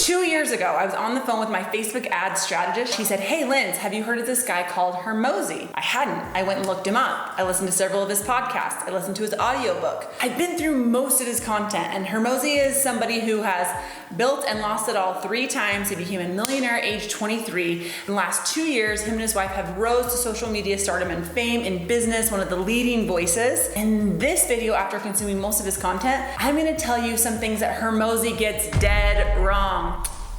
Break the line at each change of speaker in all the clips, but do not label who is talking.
2 years ago, I was on the phone with my Facebook ad strategist. She said, hey, Linz, have you heard of this guy called HORMOZI? I hadn't. I went and looked him up. I listened to several of his podcasts. I listened to his audiobook. I've been through most of his content, and HORMOZI is somebody who has built and lost it all 3 times. He became a millionaire at age 23. In the last 2 years, him and his wife have rose to social media stardom and fame in business, one of the leading voices. In this video, after consuming most of his content, I'm gonna tell you some things that HORMOZI gets dead wrong.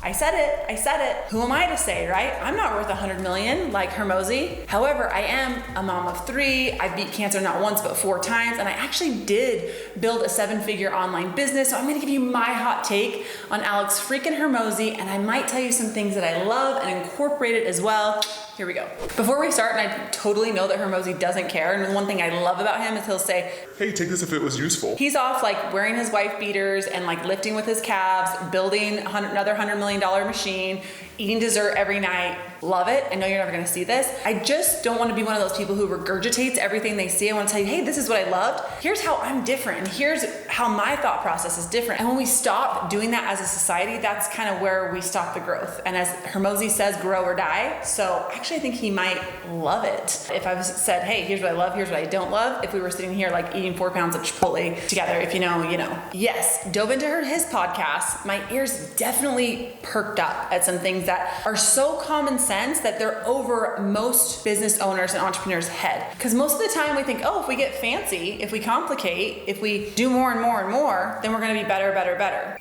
I said it. Who am I to say, right? I'm not worth 100 million like HORMOZI. However, I am a mom of 3. I beat cancer not once, but 4 times. And I actually did build a 7-figure online business. So I'm gonna give you my hot take on Alex freaking HORMOZI. And I might tell you some things that I love and incorporate it as well. Here we go. Before we start, and I totally know that HORMOZI doesn't care, and one thing I love about him is he'll say,
hey, take this if it was useful.
He's off like wearing his wife beaters and like lifting with his calves, building another $100 million machine, eating dessert every night. Love it. I know you're never gonna see this. I just don't wanna be one of those people who regurgitates everything they see. I wanna tell you, hey, this is what I loved. Here's how I'm different, and here's how my thought process is different. And when we stop doing that as a society, that's kind of where we stop the growth. And as HORMOZI says, grow or die. So actually I think he might love it. If I said, hey, here's what I love, here's what I don't love, if we were sitting here like eating 4 pounds of Chipotle together, if you know, you know. Yes, dove into his podcast. My ears definitely perked up at some things that are so common sense that they're over most business owners and entrepreneurs' head. Because most of the time we think, oh, if we get fancy, if we complicate, if we do more and more and more, then we're gonna be better.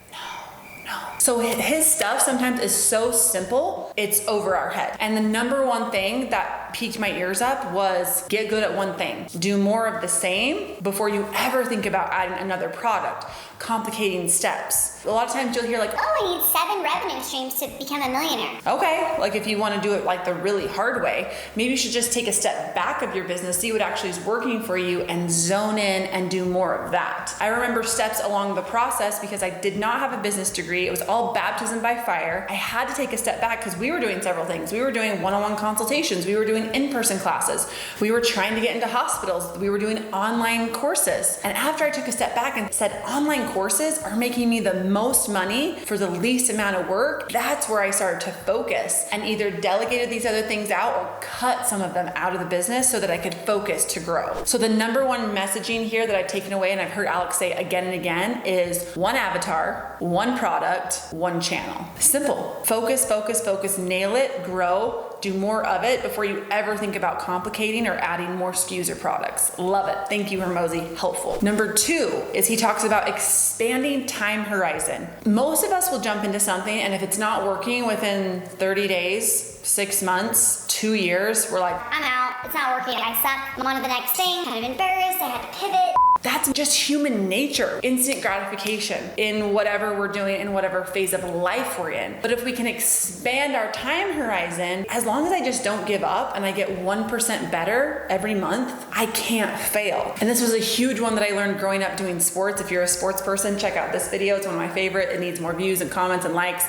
No. So his stuff sometimes is so simple, it's over our head. And the number one thing that piqued my ears up was get good at one thing. Do more of the same before you ever think about adding another product, complicating steps. A lot of times you'll hear like,
oh, I need 7 revenue streams to become a millionaire.
Okay, like if you want to do it like the really hard way, maybe you should just take a step back of your business, see what actually is working for you, and zone in and do more of that. I remember steps along the process because I did not have a business degree. It was all baptism by fire. I had to take a step back because we were doing several things. We were doing one-on-one consultations. We were doing in-person classes. We were trying to get into hospitals. We were doing online courses. And after I took a step back and said, online courses are making me the most money for the least amount of work, that's where I started to focus and either delegated these other things out or cut some of them out of the business so that I could focus to grow. So the number one messaging here that I've taken away, and I've heard Alex say again and again, is one avatar, one product, one channel. Simple. Focus, nail it, grow, do more of it before you ever think about complicating or adding more SKUs or products. Love it. Thank you, HORMOZI. Helpful. Number 2 is he talks about expanding time horizon. Most of us will jump into something, and if it's not working within 30 days, 6 months, 2 years, we're like,
I'm out. It's not working. I suck. I'm on to the next thing. Kind of embarrassed. I had to pivot.
that's just human nature. Instant gratification in whatever we're doing, in whatever phase of life we're in. But if we can expand our time horizon, as long as I just don't give up and I get 1% better every month, I can't fail. And this was a huge one that I learned growing up doing sports. If you're a sports person, check out this video. It's one of my favorite. It needs more views and comments and likes.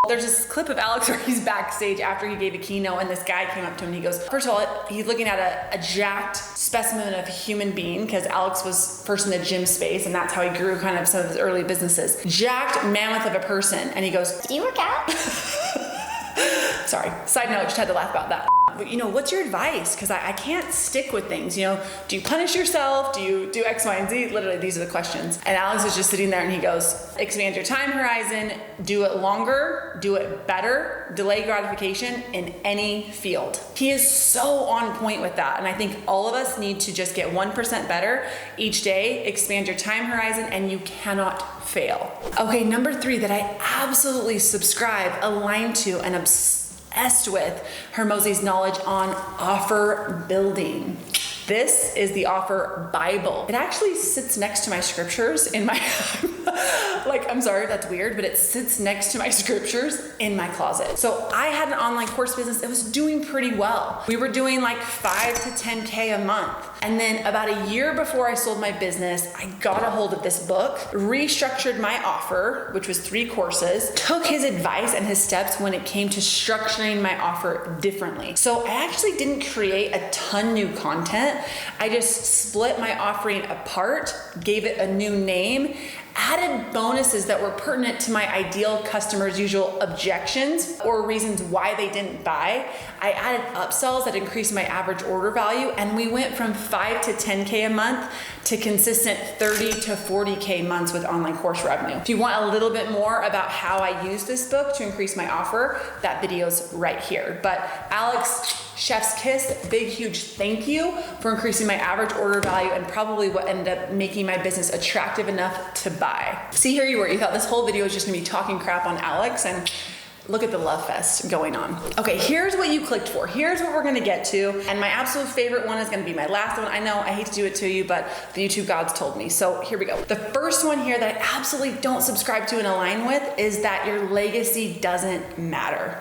There's this clip of Alex where he's backstage after he gave a keynote, and this guy came up to him and he goes, first of all, he's looking at a jacked specimen of a human being, because Alex was first in the gym space and that's how he grew kind of some of his early businesses. Jacked mammoth of a person. And he goes,
do you work out?
Sorry, side note, just had to laugh about that. But what's your advice? Because I can't stick with things. Do you punish yourself? Do you do X, Y, and Z? Literally, these are the questions. And Alex is just sitting there and he goes, expand your time horizon, do it longer, do it better, delay gratification in any field. He is so on point with that. And I think all of us need to just get 1% better each day, expand your time horizon, and you cannot fail. Okay, number 3 that I absolutely subscribe, align to, and obsessed with HORMOZI's knowledge on offer building. This is the offer Bible. It actually sits next to my scriptures in my, I'm sorry if that's weird, but it sits next to my scriptures in my closet. So I had an online course business that was doing pretty well. We were doing like 5 to 10K a month. And then about a year before I sold my business, I got a hold of this book, restructured my offer, which was 3 courses, took his advice and his steps when it came to structuring my offer differently. So I actually didn't create a ton new content. I just split my offering apart, gave it a new name, added bonuses that were pertinent to my ideal customer's usual objections or reasons why they didn't buy. I added upsells that increased my average order value, and we went from 5 to 10K a month to consistent 30 to 40K months with online course revenue. If you want a little bit more about how I use this book to increase my offer, that video's right here. But Alex, chef's kiss, big, huge thank you for increasing my average order value and probably what ended up making my business attractive enough to buy. See, here you were, you thought this whole video was just gonna be talking crap on Alex, and look at the love fest going on. Okay, here's what you clicked for. Here's what we're gonna get to. And my absolute favorite one is gonna be my last one. I know, I hate to do it to you, but the YouTube gods told me. So here we go. The first one here that I absolutely don't subscribe to and align with is that your legacy doesn't matter.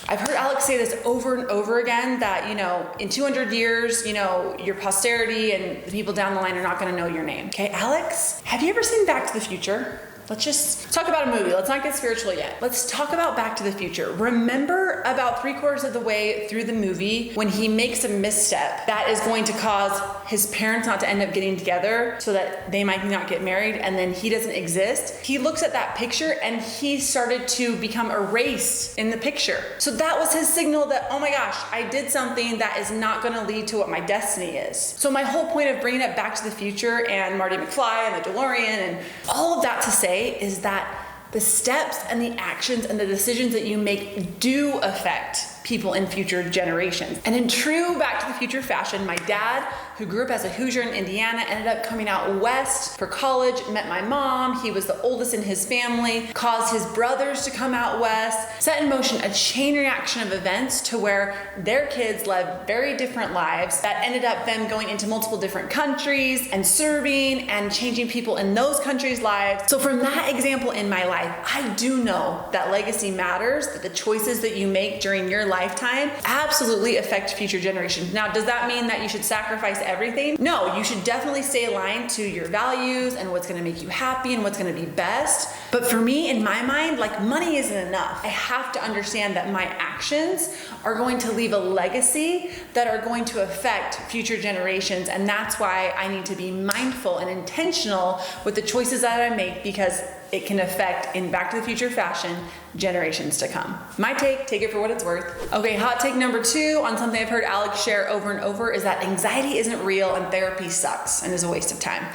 I've heard Alex say this over and over again, that, you know, in 200 years, you know, your posterity and the people down the line are not gonna know your name. Okay, Alex, have you ever seen Back to the Future? Let's just talk about a movie. Let's not get spiritual yet. Let's talk about Back to the Future. Remember about 3/4 of the way through the movie when he makes a misstep that is going to cause his parents not to end up getting together so that they might not get married, and then he doesn't exist. He looks at that picture and he started to become erased in the picture. So that was his signal that, oh my gosh, I did something that is not gonna lead to what my destiny is. So my whole point of bringing up Back to the Future and Marty McFly and the DeLorean and all of that to say is that the steps and the actions and the decisions that you make do affect people in future generations. And in true Back to the Future fashion, my dad, who grew up as a Hoosier in Indiana, ended up coming out west for college, met my mom. He was the oldest in his family, caused his brothers to come out west, set in motion a chain reaction of events to where their kids led very different lives that ended up them going into multiple different countries and serving and changing people in those countries' lives. So from that example in my life, I do know that legacy matters, that the choices that you make during your lifetime absolutely affect future generations. Now, does that mean that you should sacrifice everything? No, you should definitely stay aligned to your values and what's gonna make you happy and what's gonna be best. But for me, in my mind, like, money isn't enough. I have to understand that my actions are going to leave a legacy that are going to affect future generations. And that's why I need to be mindful and intentional with the choices that I make, because it can affect, in Back to the Future fashion, generations to come. My take it for what it's worth. Okay, hot take number 2 on something I've heard Alex share over and over is that anxiety isn't real and therapy sucks and is a waste of time.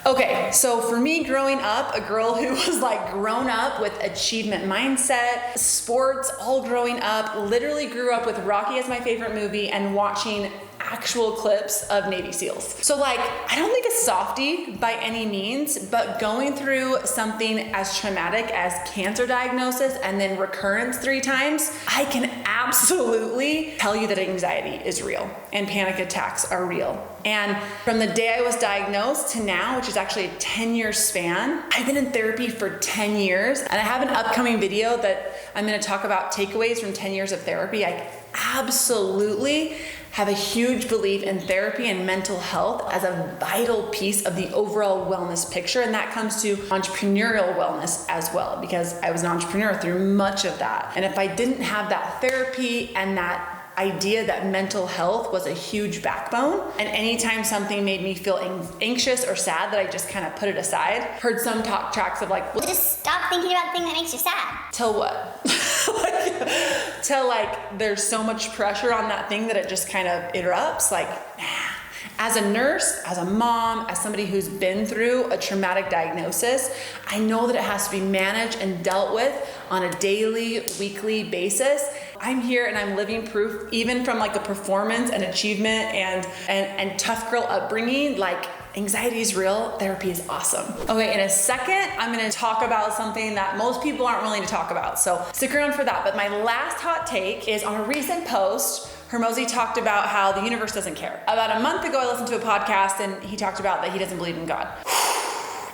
Okay, so for me growing up, a girl who was like grown up with achievement mindset, sports, all growing up, literally grew up with Rocky as my favorite movie and watching actual clips of Navy SEALs. So like, I don't think a softie by any means, but going through something as traumatic as cancer diagnosis and then recurrence 3 times, I can absolutely tell you that anxiety is real and panic attacks are real. And from the day I was diagnosed to now, which is actually a 10-year span, I've been in therapy for 10 years. And I have an upcoming video that I'm gonna talk about takeaways from 10 years of therapy. I absolutely have a huge belief in therapy and mental health as a vital piece of the overall wellness picture. And that comes to entrepreneurial wellness as well, because I was an entrepreneur through much of that. And if I didn't have that therapy and that idea that mental health was a huge backbone, and anytime something made me feel anxious or sad, that I just kind of put it aside. Heard some talk tracks of like, well,
Just stop thinking about the thing that makes you sad.
till what? Till like there's so much pressure on that thing that it just kind of erupts. Like, nah. As a nurse, as a mom, as somebody who's been through a traumatic diagnosis, I know that it has to be managed and dealt with on a daily, weekly basis. I'm here and I'm living proof, even from like a performance and achievement and tough girl upbringing, like anxiety is real, therapy is awesome. Okay, in a second, I'm gonna talk about something that most people aren't willing to talk about. So stick around for that. But my last hot take is on a recent post, HORMOZI talked about how the universe doesn't care. About a month ago, I listened to a podcast and he talked about that he doesn't believe in God.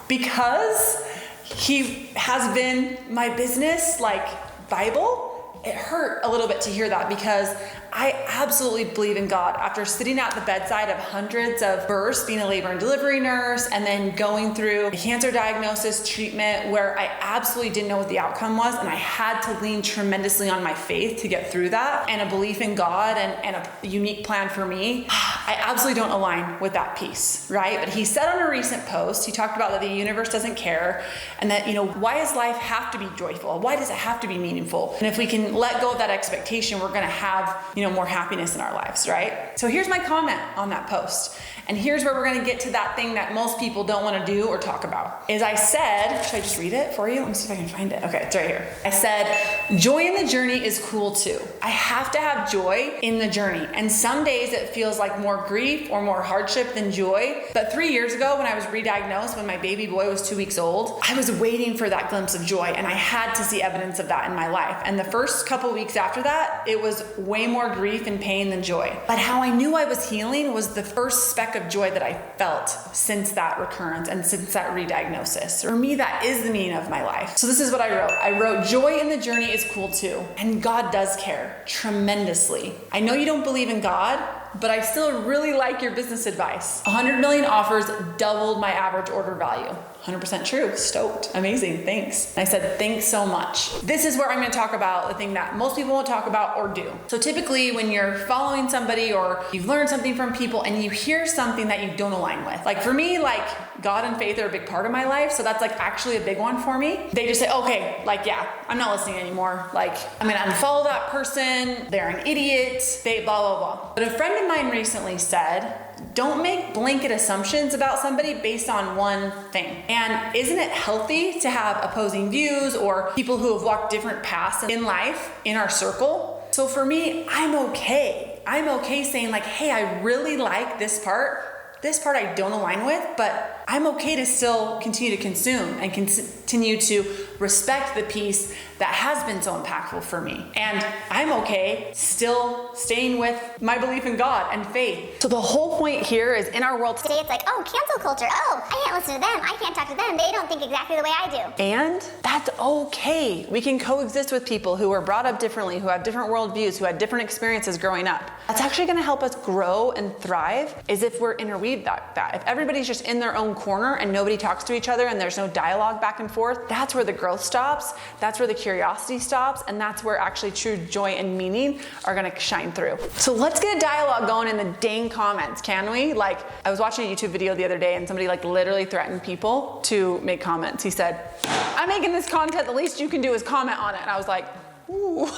Because he has been my business, like, Bible, it hurt a little bit to hear that, because I absolutely believe in God. After sitting at the bedside of hundreds of births, being a labor and delivery nurse, and then going through a cancer diagnosis treatment where I absolutely didn't know what the outcome was, and I had to lean tremendously on my faith to get through that, and a belief in God and a unique plan for me, I absolutely don't align with that piece, right? But he said on a recent post, he talked about that the universe doesn't care, and that, why does life have to be joyful? Why does it have to be meaningful? And if we can let go of that expectation, we're gonna have, more happiness in our lives, right? So here's my comment on that post. And here's where we're gonna get to that thing that most people don't wanna do or talk about. Is I said, should I just read it for you? Let me see if I can find it. Okay, it's right here. I said, joy in the journey is cool too. I have to have joy in the journey. And some days it feels like more grief or more hardship than joy. But 3 years ago when I was re-diagnosed, when my baby boy was 2 weeks old, I was waiting for that glimpse of joy, and I had to see evidence of that in my life. And the first couple weeks after that, it was way more grief and pain than joy. But how I knew I was healing was the first speck of joy that I felt since that recurrence and since that re-diagnosis. For me, that is the meaning of my life. So this is what I wrote. I wrote, joy in the journey is cool too. And God does care tremendously. I know you don't believe in God, but I still really like your business advice. 100 million offers doubled my average order value. 100% true. Stoked. Amazing. Thanks. And I said, thanks so much. This is where I'm going to talk about the thing that most people won't talk about or do. So typically when you're following somebody or you've learned something from people and you hear something that you don't align with, like for me, like God and faith are a big part of my life. So that's like actually a big one for me. They just say, okay, like, yeah, I'm not listening anymore. Like, I'm going to unfollow that person. They're an idiot. They blah, blah, blah. But a friend of mine recently said, don't make blanket assumptions about somebody based on one thing. And isn't it healthy to have opposing views or people who have walked different paths in life in our circle? So for me, I'm okay. I'm okay saying like, hey, I really like this part. This part I don't align with, but I'm okay to still continue to consume and continue to respect the piece that has been so impactful for me. And I'm okay still staying with my belief in God and faith. So the whole point here is in our world
Today it's like, oh, cancel culture. Oh, I can't listen to them. I can't talk to them. They don't think exactly the way I do.
and that's okay. We can coexist with people who were brought up differently, who have different worldviews, who had different experiences growing up. That's actually gonna help us grow and thrive is if we're interweave that. If everybody's just in their own corner and nobody talks to each other and there's no dialogue back and forth, that's where the growth stops. That's where the curiosity stops. And that's where actually true joy and meaning are gonna shine through. So let's get a dialogue going in the dang comments, can we? Like, I was watching a YouTube video the other day and somebody like literally threatened people to make comments. He said, I'm making this content, the least you can do is comment on it. And I was like, ooh.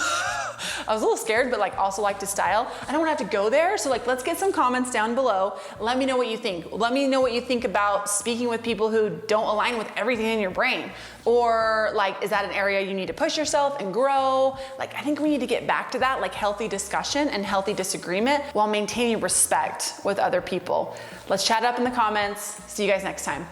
I was a little scared, but like also like to style. I don't want to have to go there. So like, let's get some comments down below. Let me know what you think. Let me know what you think about speaking with people who don't align with everything in your brain. Or like, is that an area you need to push yourself and grow? Like, I think we need to get back to that, like healthy discussion and healthy disagreement while maintaining respect with other people. Let's chat up in the comments. See you guys next time.